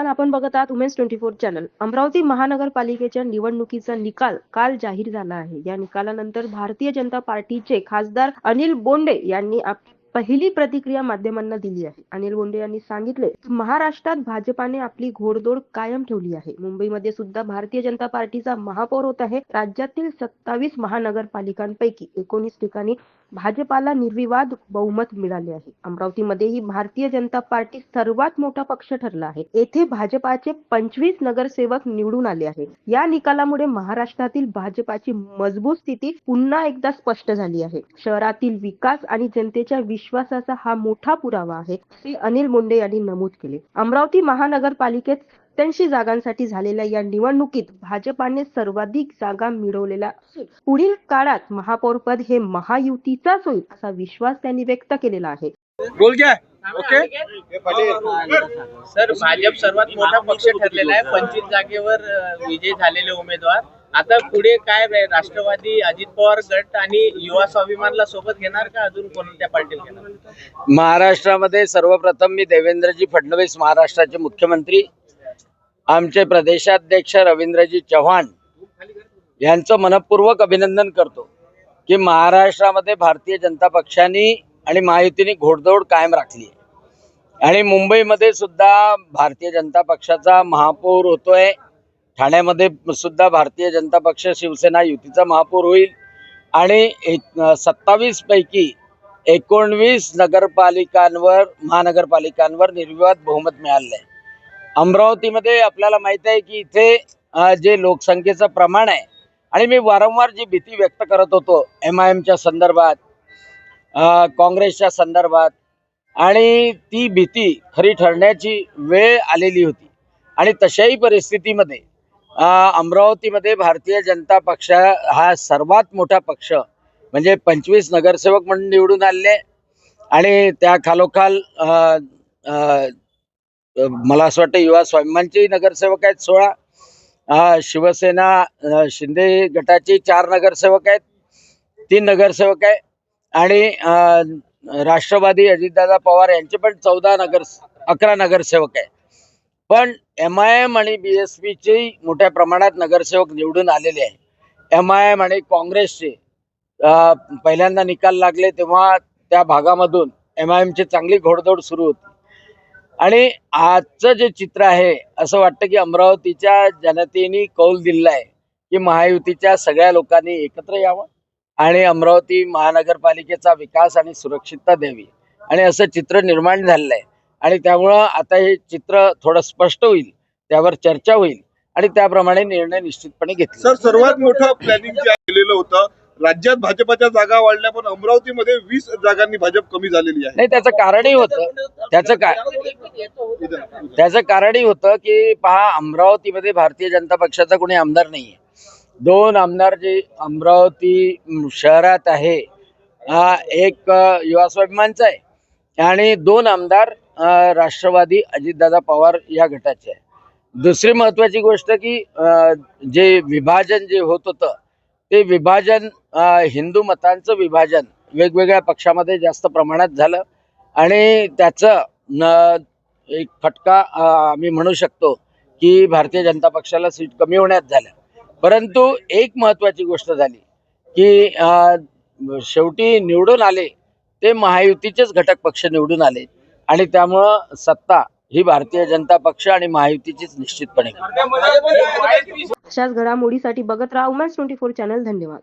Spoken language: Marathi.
आपण बघत आहात उमेन्स 24 चॅनल. अमरावती महानगरपालिकेच्या निवडणुकीचा निकाल काल जाहीर झाला आहे. या निकालानंतर भारतीय जनता पार्टीचे खासदार अनिल बोंडे यांनी आपली पहिली प्रतिक्रिया माध्यमांना दिली आहे. अनिल बोंडे यांनी सांगितले, महाराष्ट्रात भाजपाने आपली घोडदौड कायम ठेवली आहे. मुंबईमध्ये सुद्धा भारतीय जनता पार्टीचा महापौर होत आहे. राज्यातील 27 महानगरपालिकांपैकी 19 ठिकाणी भाजपाला निर्विवाद बहुमत मिळाले आहे. अमरावतीमध्येही भारतीय जनता पार्टी सर्वात मोठा पक्ष ठरला आहे. येथे भाजपाचे 25 नगरसेवक निवडून आले आहेत. या निकालामुळे महाराष्ट्रातील भाजपाची मजबूत स्थिती पुन्हा एकदा स्पष्ट झाली आहे. शहरातील विकास आणि जनतेच्या विश्वासाचा हा मोठा पुरावा आहे, असे अनिल बोंडे यांनी नमूद केले. अमरावती महानगरपालिकेत 87 जागांसाठी झालेल्या या निवडणुकीत भाजपाने सर्वाधिक जागा मिळवलेल्या असून पुढील काळात महापौरपद हे महायुतीचाच होईल असा विश्वास त्यांनी व्यक्त केलेला आहे. बोल क्या ओके सर, भाजप सर्वात मोठा पक्ष ठरलेला आहे. 25 जागेवर विजय झालेले उमेदवार. आता पुढे काय राष्ट्रवादी, अजित पवार गट आणि युवा स्वाभिमानला सोबत घेणार का अजून कोणत्या पार्टीला घेणार? महाराष्ट्रामध्ये सर्वप्रथम मी देवेंद्रजी फडणवीस, महाराष्ट्राचे मुख्यमंत्री, आमचे प्रदेशाध्यक्ष रवींद्रजी चव्हाण यांचं मनपूर्वक अभिनंदन करतो की महाराष्ट्रामध्ये भारतीय जनता पक्षाने आणि महायुतीने घोडदौड कायम राखली आहे. आणि मुंबईमध्ये सुद्धा भारतीय जनता पक्षाचा महापौर होतोय. ठाण्यामध्ये सुद्धा भारतीय जनता पक्ष शिवसेना युतीचा महापौर होईल. आणि 27 पैकी 19 महानगरपालिकांवर निर्विवाद बहुमत मिळालं आहे. अमरावतीमध्ये आपल्याला माहित आहे की इथे जे लोकसंख्येचं प्रमाण आहे, आणि मी वारंवार जी भीती व्यक्त करत होतो MIMच्या संदर्भात, काँग्रेसच्या संदर्भात, आणि ती भीती खरी ठरण्याची वेळ आलेली होती. आणि तशाही परिस्थितीमध्ये अमरावतीमध्ये भारतीय जनता पक्ष हा सर्वात मोठा पक्ष म्हणजे 25 नगरसेवक म्हणून निवडून आले. आणि त्या खालोखाल मला असं वाटतं युवा स्वाभिमानचे नगरसेवक आहेत 16, शिवसेना शिंदे गटाचे 4 नगरसेवक आहेत, 3 नगरसेवक आहे, आणि राष्ट्रवादी अजितदादा पवार यांचे पण 11 नगरसेवक आहे. पण MIM आणि BSPचे मोठ्या प्रमाणात नगरसेवक निवडून आलेले आहे. MIM आणि काँग्रेसचे पहिल्यांदा निकाल लागले तेव्हा त्या भागामधून MIMची चांगली घोडदौड सुरू होती. आणि आजचं जे चित्र आहे, असं वाटतं की अमरावतीच्या जनतेने कौल दिला आहे की महायुतीच्या सगळ्या लोकांनी एकत्र यावं आणि अमरावती महानगरपालिकेचा विकास आणि सुरक्षितता द्यावी, आणि असं चित्र निर्माण झालेलं आहे. आणि त्यामुळं आता हे चित्र थोडं स्पष्ट होईल, त्यावर चर्चा होईल आणि त्याप्रमाणे निर्णय निश्चितपणे घेतले. सर, सर्वात मोठं प्लॅनिंग जे केलेलं होतं, राज्यात भाजपच्या जागा वाढल्या पण अमरावतीमध्ये 20 जागांनी भाजप कमी झालेली आहे. नाही, त्याचं कारणही होतं. त्याचं कारणही होतं की पहा, अमरावतीमध्ये भारतीय जनता पक्षाचा कोणी आमदार नाहीये. 2 आमदार जे अमरावती शहरात आहे, एक युवा स्वाभिमानचा आहे आणि 2 आमदार राष्ट्रवादी अजितदादा पवार या गटाचे आहे. दुसरी महत्वाची गोष्ट की जे विभाजन जे होत होतं ते विभाजन, हिंदू मतांचं विभाजन वेगवेगळ्या पक्षामध्ये जास्त प्रमाणात झालं, आणि त्याचं एक फटका आम्ही म्हणू शकतो की भारतीय जनता पक्षाला सीट कमी होण्यात झाल्या. परंतु एक महत्वाची गोष्ट झाली की शेवटी निवडून आले ते महायुतीचेच घटक पक्ष निवडून आले, आणि त्यामुळं सत्ता ही भारतीय जनता पक्ष आणि महायुतीचीच निश्चितपणे. अशाच घडामोडीसाठी बघत राहा उमेन्स 24 चॅनल. धन्यवाद.